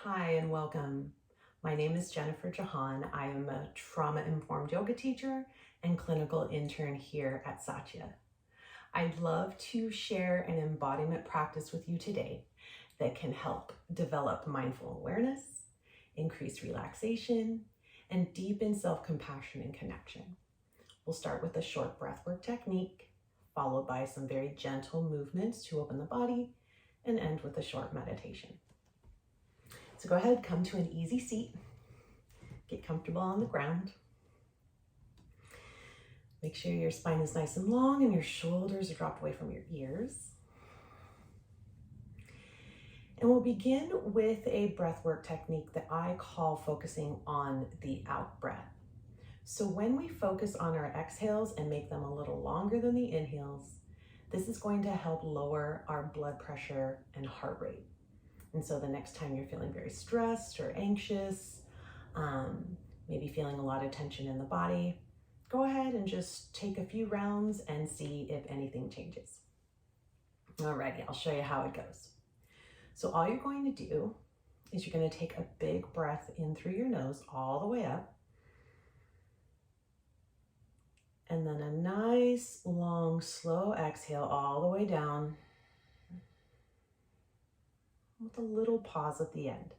Hi and welcome. My name is Jennifer Jahahn. I am a trauma-informed yoga teacher and clinical intern here at Satya. I'd love to share an embodiment practice with you today that can help develop mindful awareness, increase relaxation, and deepen self-compassion and connection. We'll start with a short breathwork technique, followed by some very gentle movements to open the body, and end with a short meditation. So go ahead, come to an easy seat, get comfortable on the ground. Make sure your spine is nice and long and your shoulders are dropped away from your ears. And we'll begin with a breathwork technique that I call focusing on the out breath. So when we focus on our exhales and make them a little longer than the inhales, this is going to help lower our blood pressure and heart rate. And so the next time you're feeling very stressed or anxious, maybe feeling a lot of tension in the body, go ahead and just take a few rounds and see if anything changes. Alrighty, I'll show you how it goes. So all you're going to do is you're going to take a big breath in through your nose all the way up. And then a nice, long, slow exhale all the way down, with a little pause at the end.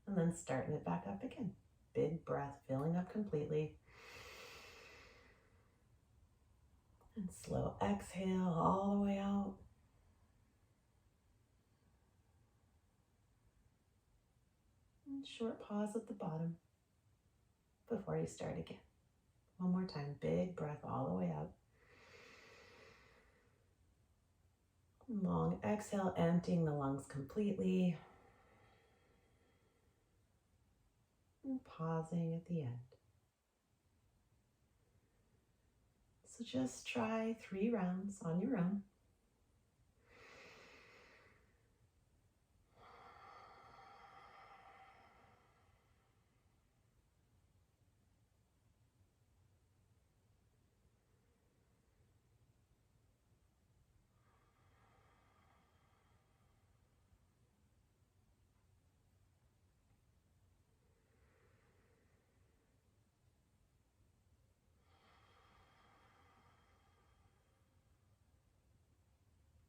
And then starting it back up again. Big breath, filling up completely. And slow exhale all the way out. And short pause at the bottom before you start again. One more time, big breath all the way up. Long exhale, emptying the lungs completely. And pausing at the end. So just try 3 rounds on your own.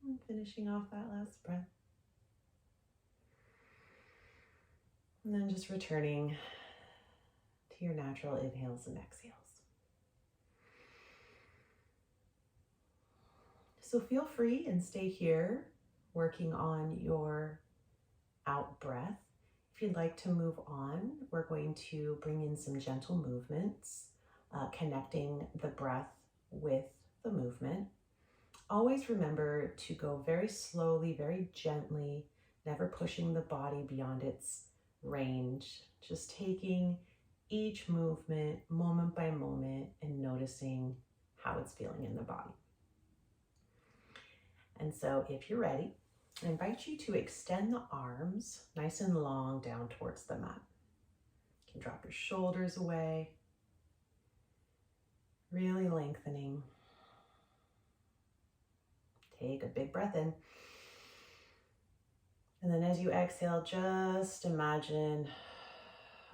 And finishing off that last breath. And then just returning to your natural inhales and exhales. So feel free and stay here working on your out breath. If you'd like to move on, we're going to bring in some gentle movements, connecting the breath with the movement. Always remember to go very slowly, very gently, never pushing the body beyond its range, just taking each movement moment by moment and noticing how it's feeling in the body. And so if you're ready, I invite you to extend the arms nice and long down towards the mat. You can drop your shoulders away, really lengthening. Take a big breath in. And then as you exhale, just imagine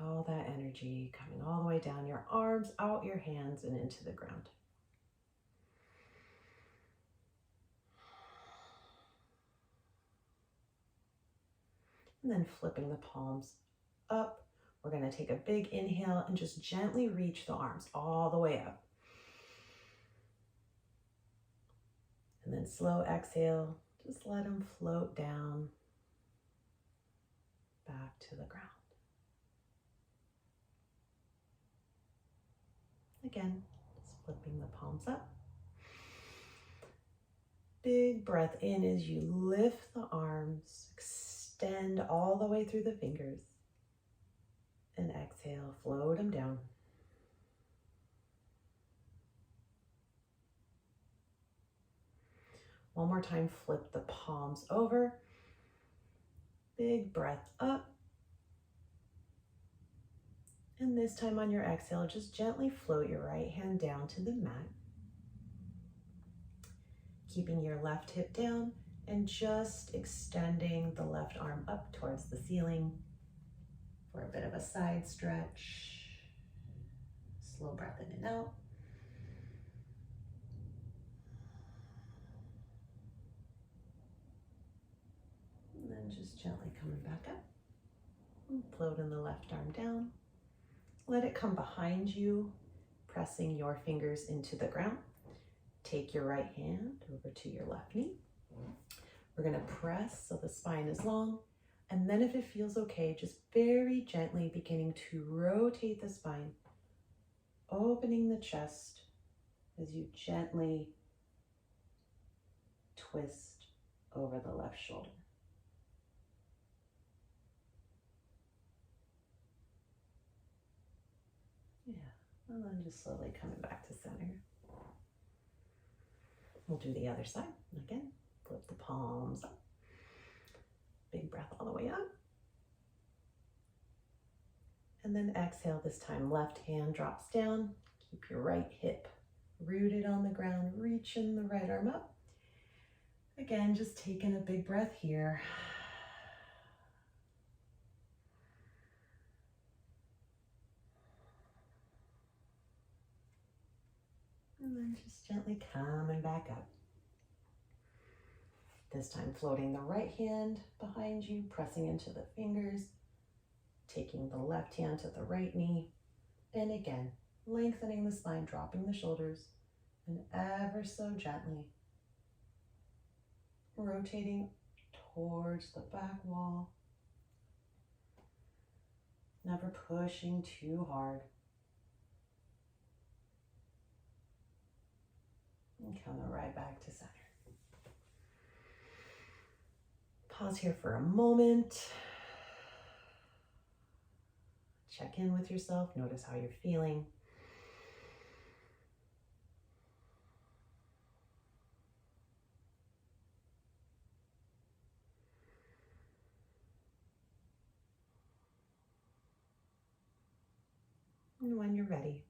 all that energy coming all the way down your arms, out your hands, and into the ground. And then flipping the palms up. We're going to take a big inhale and just gently reach the arms all the way up. And then slow exhale, just let them float down back to the ground. Again, just flipping the palms up. Big breath in as you lift the arms, extend all the way through the fingers. And exhale, float them down. One more time, flip the palms over. Big breath up. And this time on your exhale, just gently float your right hand down to the mat. Keeping your left hip down And just extending the left arm up towards the ceiling for a bit of a side stretch. Slow breath in and out. And then just gently coming back up. And floating the left arm down. Let it come behind you, pressing your fingers into the ground. Take your right hand over to your left knee. We're going to press so the spine is long. And then if it feels okay, just very gently beginning to rotate the spine, opening the chest as you gently twist over the left shoulder. Yeah, and then just slowly coming back to center. We'll do the other side. Again, flip the palms up. Big breath all the way up. And then exhale this time. Left hand drops down. Keep your right hip rooted on the ground. Reaching the right arm up. Again, just taking a big breath here. And then just gently coming back up. This time floating the right hand behind you, pressing into the fingers, taking the left hand to the right knee, and again, lengthening the spine, dropping the shoulders, and ever so gently rotating towards the back wall, never pushing too hard. And coming right back to center. Pause here for a moment. Check in with yourself. Notice how you're feeling. And when you're ready,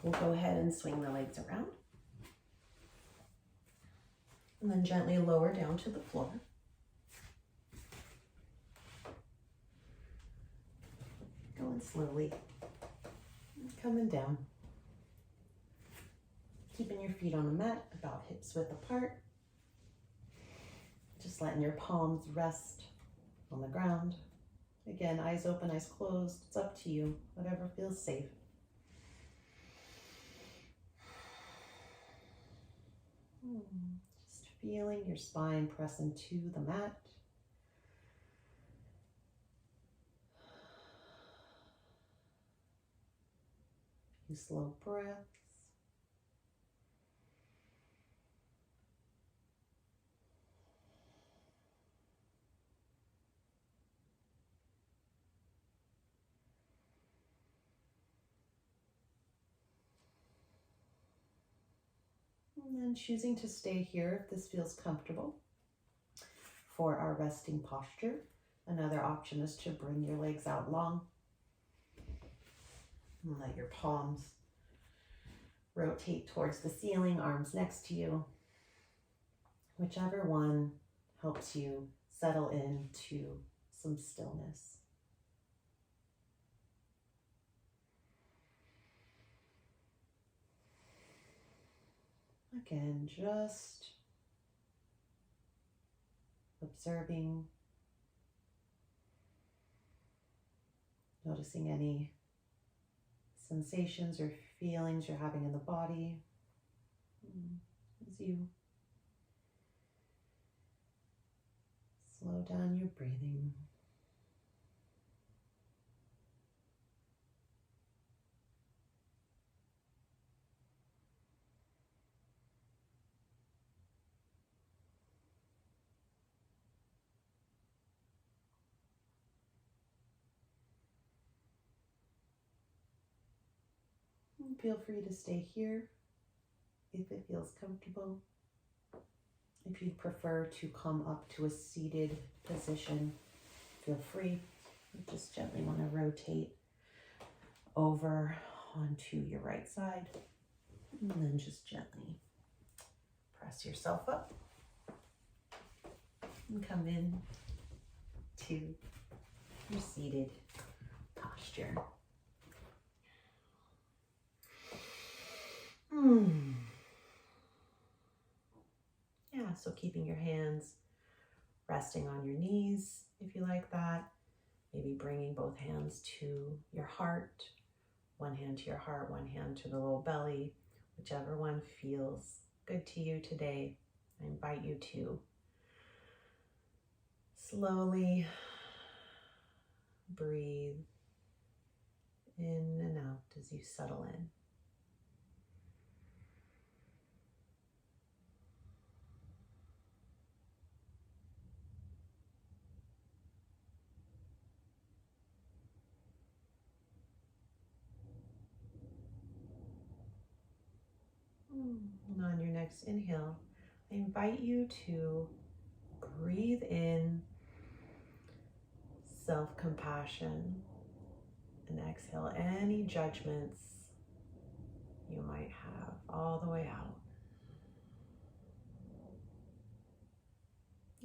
we'll go ahead and swing the legs around. And then gently lower down to the floor. Going slowly, coming down. Keeping your feet on the mat, about hips width apart. Just letting your palms rest on the ground. Again, eyes open, eyes closed. It's up to you, whatever feels safe. Just feeling your spine press into the mat. Few slow breaths. And then choosing to stay here if this feels comfortable for our resting posture. Another option is to bring your legs out long and let your palms rotate towards the ceiling, arms next to you. Whichever one helps you settle into some stillness. Again, just observing, noticing any sensations or feelings you're having in the body as you slow down your breathing. And feel free to stay here if it feels comfortable. If you prefer to come up to a seated position, feel free. You just gently want to rotate over onto your right side, and then just gently press yourself up. And come in to your seated posture. Yeah, so keeping your hands resting on your knees if you like that. Maybe bringing both hands to your heart. One hand to your heart, one hand to the low belly, whichever one feels good to you today. I invite you to slowly breathe in and out as you settle in. And on your next inhale, I invite you to breathe in self-compassion and exhale any judgments you might have all the way out.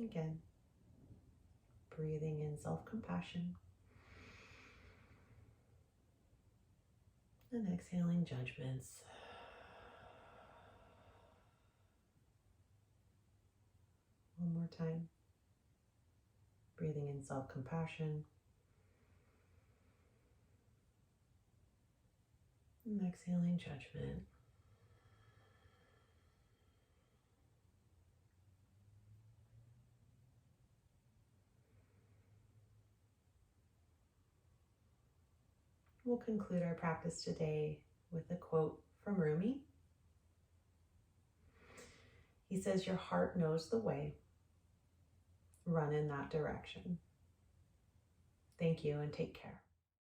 Again, breathing in self-compassion and exhaling judgments. One more time. Breathing in self-compassion and exhaling judgment. We'll conclude our practice today with a quote from Rumi. He says, "Your heart knows the way. Run in that direction." Thank you and take care.